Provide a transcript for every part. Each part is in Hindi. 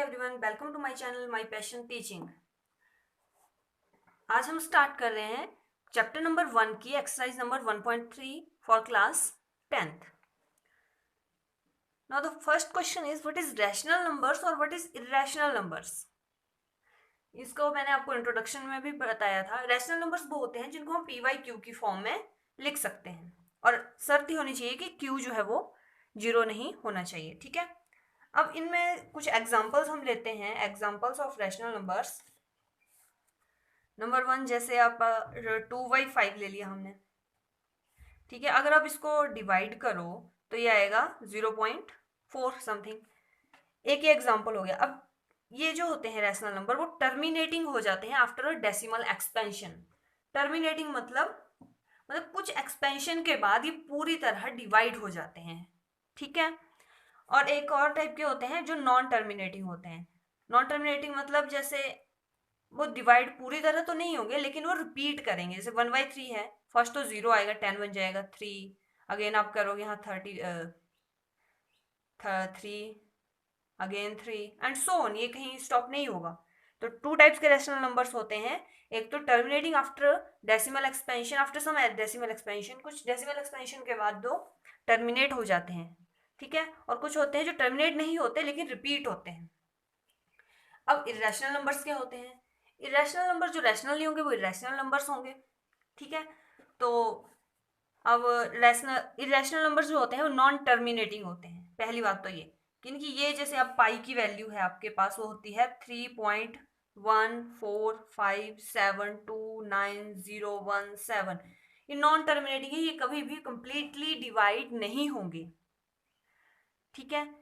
Everyone, welcome to my channel my passion teaching. आज हम स्टार्ट कर रहे हैं चैप्टर नंबर 1 की exercise number 1.3 for class 10th। Now the first question is what is rational numbers और व्हाट इज इर्रेशनल नंबर्स। इसको मैंने आपको इंट्रोडक्शन में भी बताया था। रैशनल नंबर्स वो होते हैं जिनको हम पी वाई क्यू की फॉर्म में लिख सकते हैं और शर्त ही होनी चाहिए कि क्यू जो है वो 0 नहीं होना चाहिए। ठीक है, अब इनमें कुछ एग्जांपल्स हम लेते हैं, examples of rational numbers. Number 1, जैसे आप 2/5 ले लिया हमने। ठीक है, अगर आप इसको डिवाइड करो तो ये आएगा 0.4 समथिंग। एक ही एग्जांपल हो गया। अब ये जो होते हैं रैशनल नंबर वो टर्मिनेटिंग हो जाते हैं after a decimal expansion. Terminating मतलब कुछ एक्सपेंशन के बाद ये पूरी तरह डिवाइड हो जाते हैं। ठीक है, और एक और टाइप के होते हैं जो नॉन टर्मिनेटिंग होते हैं। नॉन टर्मिनेटिंग मतलब जैसे वो डिवाइड पूरी तरह तो नहीं होंगे लेकिन वो रिपीट करेंगे। जैसे 1/3 है, फर्स्ट तो 0 आएगा, 10 बन जाएगा, 3 अगेन आप करोगे यहाँ 3 अगेन 3 एंड सो ऑन, ये कहीं स्टॉप नहीं होगा। तो 2 टाइप्स के रैशनल नंबर्स होते हैं। एक तो terminating after decimal expansion, after some decimal expansion, कुछ डेसिमल एक्सपेंशन के बाद दो टर्मिनेट हो जाते हैं। ठीक है, और कुछ होते हैं जो टर्मिनेट नहीं होते लेकिन रिपीट होते हैं। अब इरेशनल नंबर्स क्या होते हैं? इरेशनल नंबर जो रैशनल नहीं होंगे वो इरेशनल नंबर्स होंगे। ठीक है, तो अब इरेशनल नंबर्स जो होते हैं वो नॉन टर्मिनेटिंग होते हैं। पहली बात तो ये क्योंकि ये जैसे अब पाई की वैल्यू है आपके पास, वो होती है 3.145729017। ये नॉन टर्मिनेटिंग है, ये कभी भी कंप्लीटली डिवाइड नहीं होंगे। ठीक है,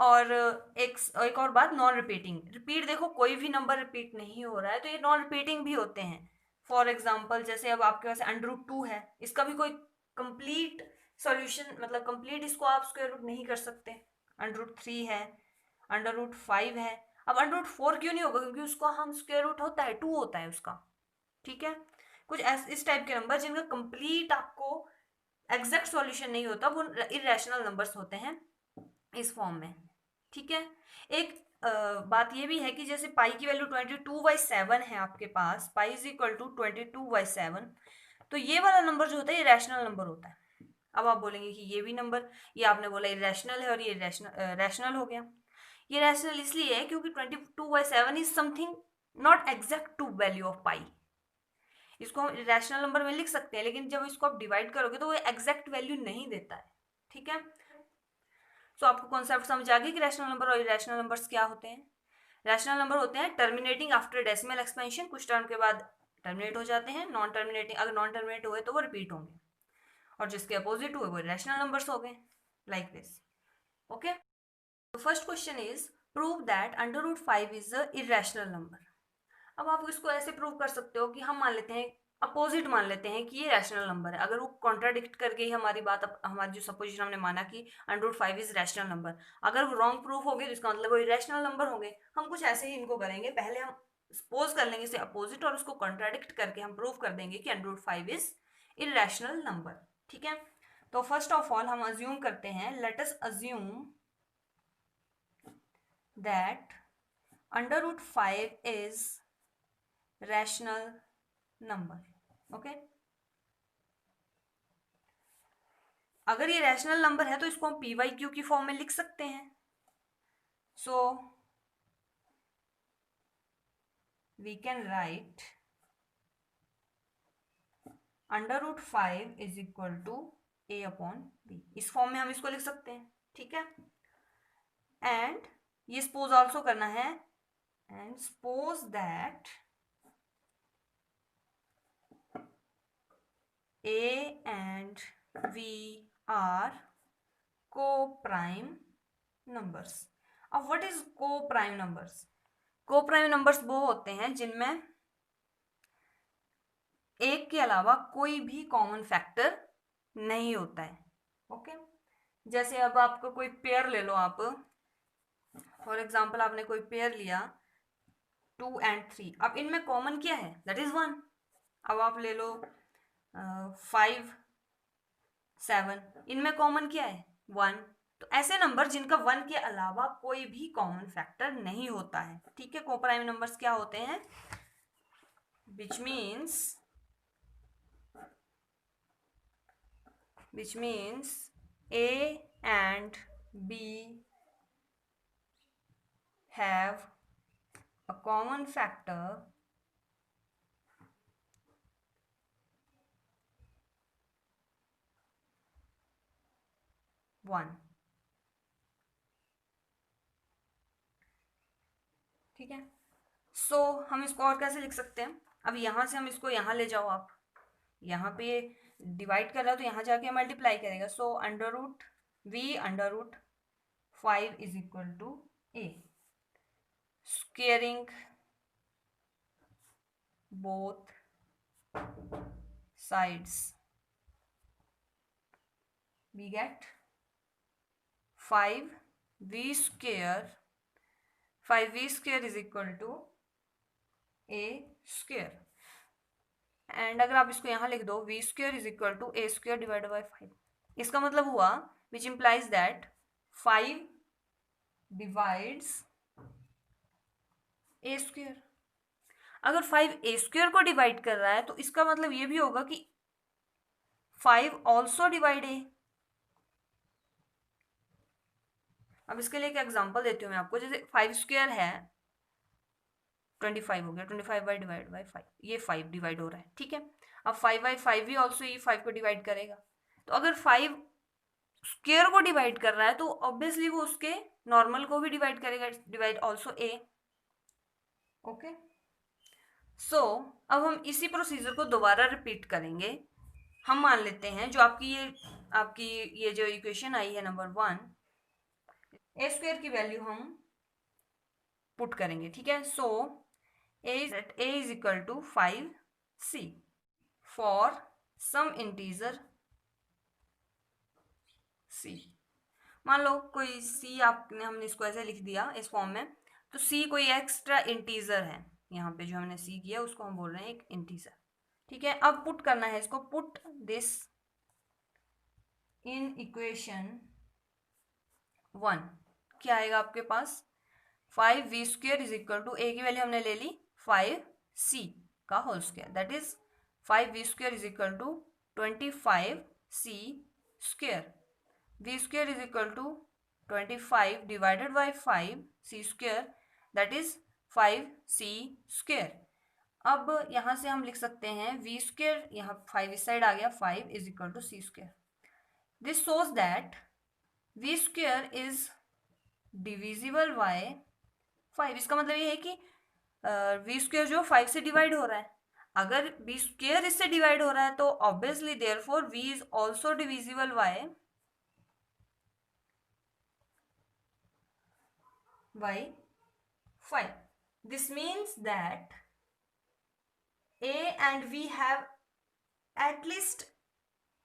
और एक और बात, नॉन रिपीटिंग। रिपीट देखो, कोई भी नंबर रिपीट नहीं हो रहा है तो ये नॉन रिपीटिंग भी होते हैं। फॉर एग्जाम्पल जैसे अब आपके पास √2 है, इसका भी कोई कंप्लीट सॉल्यूशन मतलब कंप्लीट इसको आप स्क्वायर रूट नहीं कर सकते। √3 है, √5 है। अब √4 क्यों नहीं होगा? क्योंकि उसको हम स्क्वायर रूट होता है 2 होता है उसका। ठीक है, कुछ इस टाइप के नंबर जिनका कंप्लीट आपको एग्जैक्ट सॉल्यूशन नहीं होता वो इरेशनल नंबर्स होते हैं इस फॉर्म में। ठीक है, एक बात ये भी है कि जैसे पाई की वैल्यू 22/7 है आपके पास, पाई इज इक्वल टू 22/7, तो ये वाला नंबर जो होता है ये रैशनल नंबर होता है। अब आप बोलेंगे कि ये भी नंबर, ये आपने बोला इरेशनल है और ये रैशनल हो गया। ये रैशनल इसलिए है क्योंकि 22/7 is something not exact to value of pi. इसको हम रैशनल नंबर में लिख सकते हैं लेकिन जब इसको आप डिवाइड करोगे तो वो एग्जैक्ट वैल्यू नहीं देता है। ठीक है, तो आपको कॉन्सेप्ट समझ आ गया कि रैशनल नंबर और इरेशनल नंबर्स क्या होते हैं। रैशनल नंबर होते हैं टर्मिनेटिंग आफ्टर डेसिमल एक्सपेंशन, कुछ टर्म के बाद टर्मिनेट हो जाते हैं। नॉन टर्मिनेटिंग, अगर नॉन टर्मिनेट हुए तो वो रिपीट होंगे, और जिसके अपोजिट हुए वो रैशनल नंबर्स हो गए, लाइक दिस। ओके, तो first question is prove that √5 is a irrational number. अब आप इसको ऐसे प्रूव कर सकते हो कि हम मान लेते हैं, अपोजिट मान लेते हैं कि ये रैशनल नंबर है। अगर वो कॉन्ट्राडिक्ट करके ही हमारी बात, हमारी जो सपोजिशन हमने माना कि √5 इज रैशनल नंबर, अगर वो रॉन्ग प्रूफ हो गए तो इसका मतलब वो इरेशनल नंबर होंगे। हम कुछ ऐसे ही इनको करेंगे, पहले हम सपोज कर लेंगे इसे अपोजिट और उसको कॉन्ट्राडिक्ट करके हम प्रूव कर देंगे कि √5 इज इरेशनल नंबर। ठीक है, तो फर्स्ट ऑफ ऑल हम अज्यूम करते हैं, let us assume that √5 is rational number. Okay, अगर ये रैशनल नंबर है तो इसको हम पी वाई क्यू की फॉर्म में लिख सकते हैं। So we can write √5 is equal to a/b। इस फॉर्म में हम इसको लिख सकते हैं। ठीक है, एंड ये सपोज ऑल्सो करना है, and suppose that a and v are co-prime numbers। अब what is co-prime numbers? co-prime numbers वो होते हैं जिनमें एक के अलावा कोई भी कॉमन फैक्टर नहीं होता है। ओके, जैसे अब आपको कोई पेयर ले लो, आप फॉर एग्जांपल आपने कोई पेयर लिया 2 and 3, अब इनमें कॉमन क्या है? That is 1। अब आप ले लो 5 7, इनमें कॉमन क्या है? 1। तो ऐसे नंबर जिनका 1 के अलावा कोई भी कॉमन फैक्टर नहीं होता है, ठीक है। कोप्राइम नंबर्स क्या होते हैं? which means A and B have a common factor one, ठीक है। सो हम इसको और कैसे लिख सकते हैं? अब यहां से हम इसको यहां ले जाओ, आप यहाँ पे डिवाइड कर रहा हो तो यहाँ जाके मल्टीप्लाई करेगा। So under root v under root 5 is equal to a, squaring both sides, we get 5v square, 5v square is equal to a square, and अगर आप इसको यहाँ लिख दो v square is equal to a square divided by 5, इसका मतलब हुआ which implies that 5 divides a square। अगर 5 a square को डिवाइड कर रहा है तो इसका मतलब ये भी होगा कि 5 ऑल्सो डिवाइड a। अब इसके लिए एक एग्जांपल देती हूँ मैं आपको। जैसे 5 स्क्वायर है 25 हो गया, 25 बाई डिवाइड बाई 5, ये 5 डिवाइड हो रहा है, ठीक है। अब 5 बाई 5 भी ऑल्सो ये 5 को डिवाइड करेगा। तो अगर 5 स्क्वायर को डिवाइड कर रहा है तो ऑब्वियसली वो उसके नॉर्मल को भी डिवाइड करेगा, डिवाइड ऑल्सो ए। ओके, सो अब हम इसी प्रोसीजर को दोबारा रिपीट करेंगे। हम मान लेते हैं जो आपकी ये जो इक्वेशन आई है नंबर 1, ए स्क्वायर की वैल्यू हम पुट करेंगे, ठीक है। सो a is equal to 5c for some integer c। मान लो कोई c आपने, हमने इसको ऐसे लिख दिया इस फॉर्म में, तो c कोई एक्स्ट्रा इंटीजर है। यहाँ पे जो हमने c किया उसको हम बोल रहे हैं एक इंटीजर, ठीक है। अब पुट करना है इसको, पुट दिस इन इक्वेशन 1। क्या आएगा आपके पास? 5v square is equal to a की वैल्यू हमने ले ली 5c का whole square, that is 5v square is equal to 25c square. v square is equal to 25 divided by 5c square, that is 5c square. अब यहाँ से हम लिख सकते हैं v स्क्वेयर, यहाँ 5 इस साइड आ गया, 5 is equal to c square. This shows that v square is divisible by 5। इसका मतलब ये है कि v स्क्वेयर जो 5 से डिवाइड हो रहा है, अगर v स्क्वेयर इससे डिवाइड हो रहा है तो obviously therefore v is also divisible by 5। This means that a and v have at least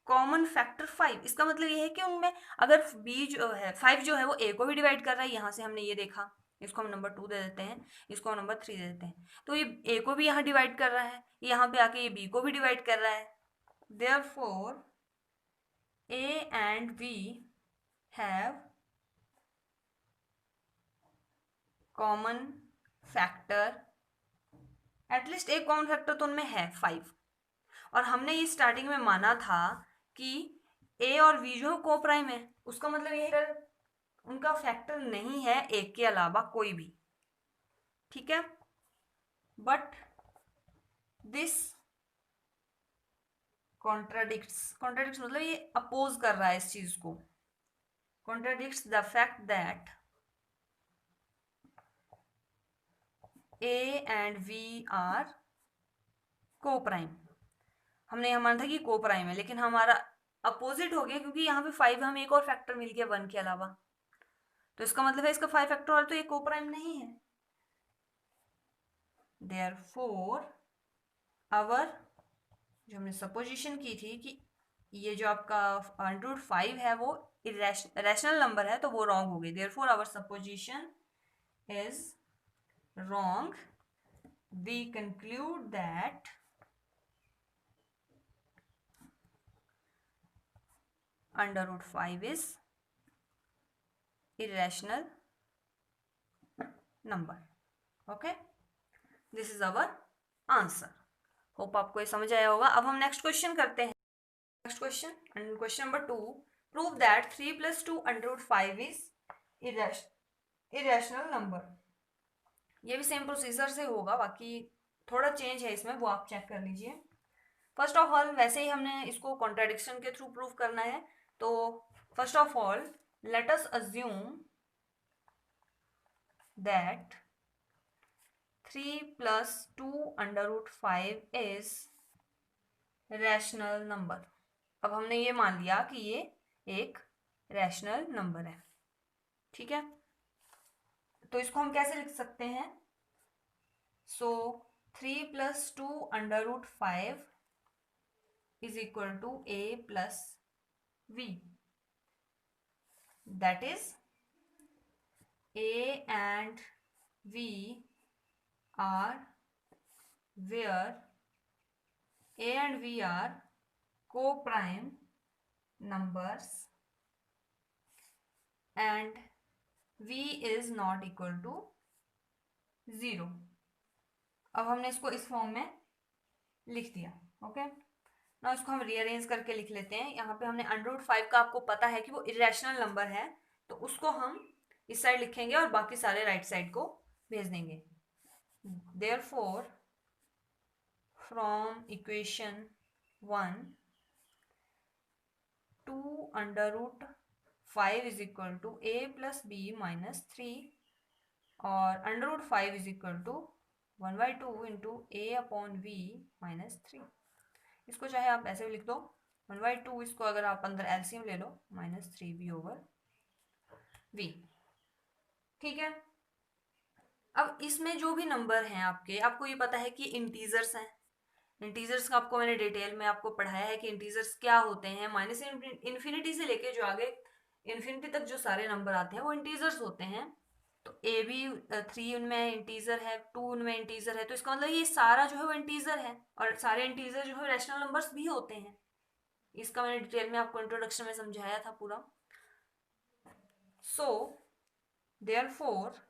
common factor 5। इसका मतलब ये है कि उनमें अगर b जो है 5 जो है वो a को भी डिवाइड कर रहा है, यहाँ से हमने ये देखा, इसको हम नंबर 2 दे देते हैं, इसको हम नंबर 3 दे देते हैं, तो ये a को भी यहाँ डिवाइड कर रहा है, यहाँ पे आके ये b को भी डिवाइड कर रहा है। Therefore a and b have common factor, at least एक कॉमन फैक्टर तो उनमें है 5। और हमने ये स्टार्टिंग में माना था कि a और v जो को प्राइम है, उसका मतलब ये है उनका फैक्टर नहीं है एक के अलावा कोई भी, ठीक है। बट दिस कॉन्ट्राडिक्ट्स मतलब ये अपोज कर रहा है इस चीज को, contradicts the fact that a and v are coprime. हमने यह माना था कि को प्राइम है, लेकिन हमारा अपोजिट हो गया क्योंकि यहाँ पे 5 हमें एक और फैक्टर मिल गया 1 के अलावा, तो इसका मतलब है इसका 5 फैक्टर और तो ये को प्राइम नहीं है। देयरफॉर आवर जो हमने सपोजिशन की थी कि ये जो आपका √5 है वो रैशनल नंबर है, तो वो रॉन्ग हो गई। Therefore our supposition is wrong. We conclude that √5 is irrational number. Okay, this is our answer. Hope आपको ये समझ आया होगा. अब हम नेक्स्ट क्वेश्चन करते हैं. Next question, question number 2, prove that 3 + 2 √5 is irrational number. ये भी सेम प्रोसीजर से होगा, बाकी थोड़ा चेंज है इसमें, वो आप चेक कर लीजिए. फर्स्ट ऑफ ऑल, वैसे ही हमने इसको कॉन्ट्राडिक्शन के थ्रू प्रूव करना है. तो first of all let us assume that 3 + 2 √5 is rational number. अब हमने ये मान लिया कि ये एक रैशनल नंबर है. ठीक है, तो इसको हम कैसे लिख सकते हैं? सो 3 + 2 √5 is equal to a plus v. That is, a and v are where a and v are co-prime numbers and v is not equal to 0. अब हमने इसको इस फॉर्म में लिख दिया. ओके, ना इसको हम रीअरेंज करके लिख लेते हैं. यहाँ पे हमने √5 का आपको पता है कि वो इरेशनल नंबर है, तो उसको हम इस साइड लिखेंगे और बाकी सारे राइट साइड को भेज देंगे. Therefore from equation 1, 2 √5 is equal to a plus b minus 3 और √5 is equal to 1/2 into a upon v minus 3. इसको चाहे आप ऐसे भी लिख दो 1/2, इसको अगर आप अंदर एलसीएम ले लो -3b/v. ठीक है, अब इसमें जो भी नंबर हैं आपके, आपको ये पता है कि इंटीजर्स हैं. इंटीजर्स का आपको मैंने डिटेल में आपको पढ़ाया है कि इंटीजर्स क्या होते हैं. -इन्फिनिटी से लेके जो आगे इन्फिनिटी तक जो सारे नंबर आते हैं वो इंटीजर्स होते हैं. तो ए भी 3 उनमें इंटीजर है, 2 उनमें इंटीजर है, तो इसका मतलब ये सारा जो है वो इंटीजर है, और सारे इंटीजर जो है रैशनल नंबर्स भी होते हैं. इसका मैंने डिटेल में आपको इंट्रोडक्शन में समझाया था पूरा. So therefore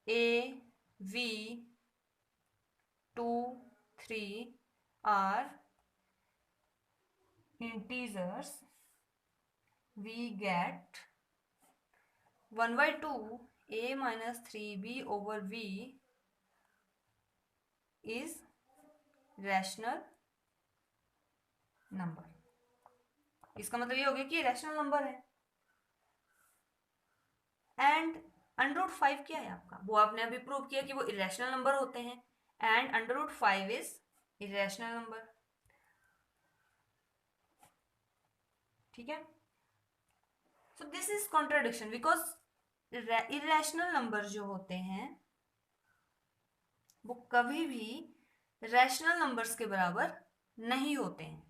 a, v, 2, 3 are integers. We get 1/2 a minus 3b over v is rational number. इसका मतलब ये हो गया कि ये रैशनल नंबर है. एंड √5 क्या है आपका, वो आपने अभी प्रूव किया कि वो इरेशनल नंबर होते हैं. And √5 is irrational number. ठीक है, so this is contradiction because irrational number जो होते हैं वो कभी भी रैशनल नंबर्स के बराबर नहीं होते हैं.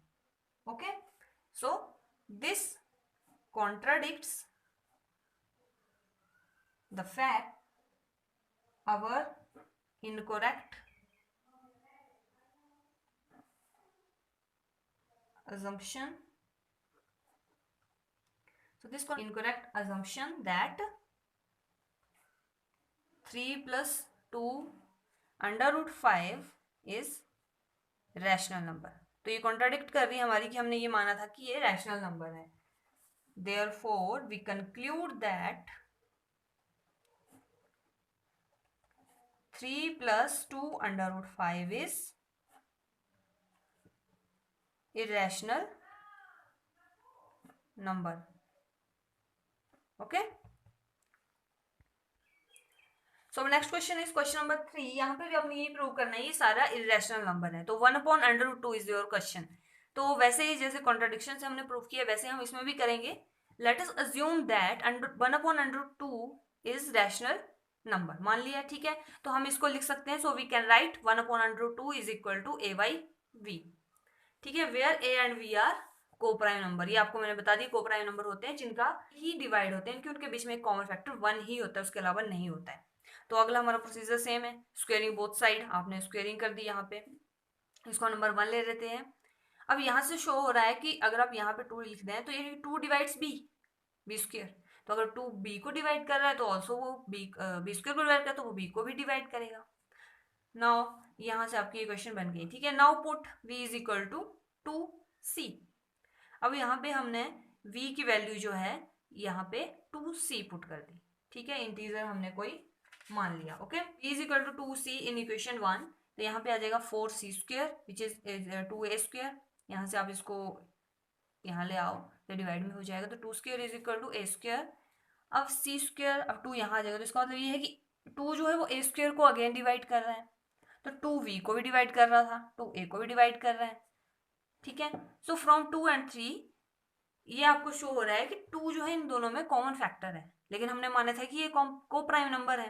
Okay, so this contradicts the fact our incorrect assumption. So this incorrect assumption that 3 + 2 √5 is rational number. तो ये कॉन्ट्राडिक्ट कर रही है हमारी कि हमने ये माना था कि ये रैशनल नंबर है. Therefore we conclude that 3 + 2 √5 is irrational number. Okay, so next question is question number 3. यहाँ पे भी आपने ये प्रूव करना है ये सारा इरेशनल नंबर है. तो 1/√2 इज योर क्वेश्चन. तो वैसे ही जैसे कॉन्ट्राडिक्शन से हमने प्रूव किया वैसे हम इसमें भी करेंगे. Late us assume that 1/√2 is rational number. मान लिया, ठीक है, तो हम इसको लिख सकते हैं. So we can write 1/√2 is equal to a/v. ठीक है, where a and v are coprime number. ये आपको मैंने बता दी कोप्राइम नंबर होते हैं जिनका ही डिवाइड होते हैं, क्योंकि उनके बीच में एक कॉमन फैक्टर 1 ही होता है, उसके अलावा नहीं होता है. तो अगला हमारा प्रोसीजर सेम है, स्क्वेयरिंग बोथ साइड. आपने स्क्वेयरिंग कर दी, यहाँ पे इसको नंबर 1 ले लेते हैं. अब यहाँ से शो हो रहा है कि अगर आप यहाँ पे 2 लिख दें तो ये 2 डिवाइड्स b² तो अगर 2 b को डिवाइड कर रहा है तो ऑल्सो वो b स्क्वायर को डिवाइड कर तो वो b को भी डिवाइड करेगा। नाउ यहाँ से आपकी ये क्वेश्चन बन गई, ठीक है। Now put v is equal to 2c। अब यहाँ पे हमने v की वैल्यू जो है यहाँ पे 2c पुट कर दी, ठीक है। इंटीजर हमने कोई मान लिया, okay. v is equal to 2c in equation 1, तो यहाँ पे आ जाएगा 4c square which is 2a square. यहाँ से आप इसको यहाँ ले आओ तो डिवाइड में हो जाएगा, तो 2 square is equal to a square. अब c स्क्वायर, अब 2 यहाँ आ जाएगा, तो इसका मतलब ये है कि 2 जो है वो a स्क्वायर को अगेन डिवाइड कर रहा है, तो 2v को भी डिवाइड कर रहा था, 2a को भी डिवाइड कर रहा है, ठीक है। सो फ्रॉम 2 एंड 3 ये आपको शो हो रहा है कि 2 जो है इन दोनों में कॉमन फैक्टर है, लेकिन हमने माना था कि ये को प्राइम नंबर है,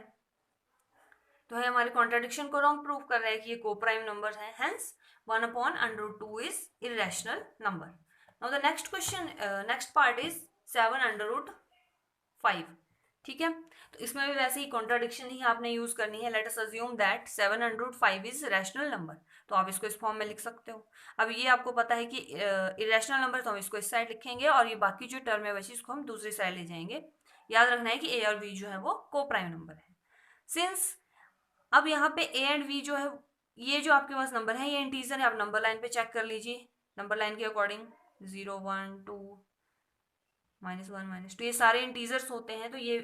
तो है हमारे कॉन्ट्राडिक्शन को रॉन्ग प्रूव कर रहा है कि ये को प्राइम नंबर है, hence 1/√2 is irrational number. Now the next question, next part is 7/5, ठीक है। तो इसमें भी वैसे ही कॉन्ट्राडिक्शन ही आपने यूज करनी है। Late us assume that 7/5 is rational number, तो आप इसको इस फॉर्म में लिख सकते हो। अब ये आपको पता है कि इरेशनल नंबर, तो हम इसको इस साइड लिखेंगे और ये बाकी जो टर्म है बची इसको हम दूसरी साइड ले जाएंगे। याद रखना है कि ए और बी जो है वो को प्राइम नंबर है। सिंस अब यहाँ पे ए एंड वी जो है, ये जो आपके पास नंबर है ये इंटीजर है, आप नंबर लाइन पे चेक कर लीजिए, नंबर लाइन के अकॉर्डिंग 0 1 2 -1 -2 ये सारे इंटीजर्स होते हैं, तो ये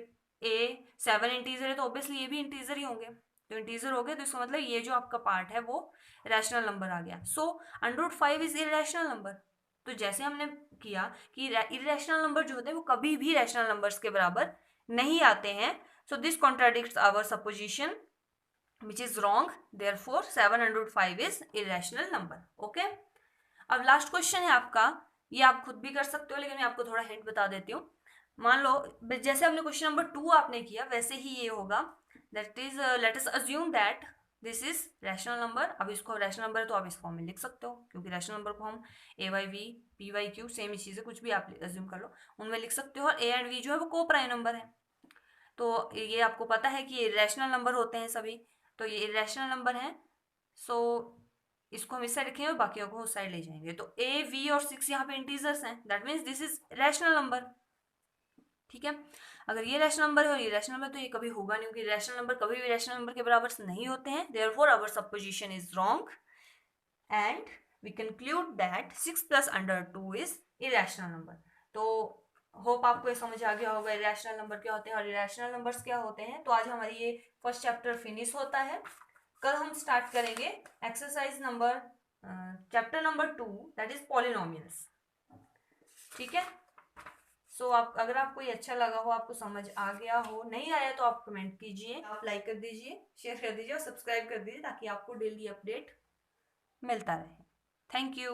ए 7 इंटीजर है तो ऑब्वियसली ये भी इंटीजर ही होंगे, तो इंटीजर हो गए, तो इसका मतलब ये जो आपका पार्ट है वो रैशनल नंबर आ गया। सो √5 इज इरेशनल नंबर। तो जैसे हमने किया कि इरेशनल नंबर जो होते हैं वो कभी भी रैशनल नंबर्स के बराबर नहीं आते हैं, so this contradicts our supposition which is wrong, therefore 7/5 is irrational number, okay। अब लास्ट क्वेश्चन है आपका, ये आप खुद भी कर सकते हो लेकिन मैं आपको थोड़ा हिंट बता देती हूँ। मान लो जैसे हमने क्वेश्चन नंबर 2 आपने किया वैसे ही ये होगा, that is late us assume that this is rational number. अब इसको रैशनल नंबर है तो आप इस फॉर्म में लिख सकते हो, क्योंकि रैशनल नंबर को हम a/v p/q सेम ही चीज़ है, कुछ भी आप अज्यूम कर लो, उनमें लिख सकते हो। और a एंड v जो है वो को प्राइम नंबर है, तो ये आपको पता है कि ये रैशनल नंबर होते हैं सभी, तो ये इरेशनल नंबर है। सो इसको हम इस साइड रखेंगे और बाकियों को उस साइड ले जाएंगे, तो ए वी और 6 यहाँ पे इंटीजर्स हैं, that means this is rational number, ठीक है। अगर ये रैशनल नंबर है और ये रैशनल नंबर, तो ये कभी होगा नहीं, क्योंकि रैशनल नंबर कभी भी रैशनल नंबर के बराबर नहीं होते हैं, therefore our supposition is wrong and we conclude that 6 + √2 is irrational number. तो होप आपको ये समझ आ गया होगा इरेशनल नंबर क्या होते हैं और इरेशनल नंबर्स क्या होते हैं। तो आज हमारी ये फर्स्ट चैप्टर फिनिश होता है। कल हम स्टार्ट करेंगे exercise number chapter number 2, that is polynomials, ठीक है। सो आप अगर आपको ये अच्छा लगा हो, आपको समझ आ गया हो, नहीं आया तो आप कमेंट कीजिए, आप लाइक कर दीजिए, शेयर कर दीजिए और सब्सक्राइब कर दीजिए, ताकि आपको डेली अपडेट मिलता रहे। Thank you.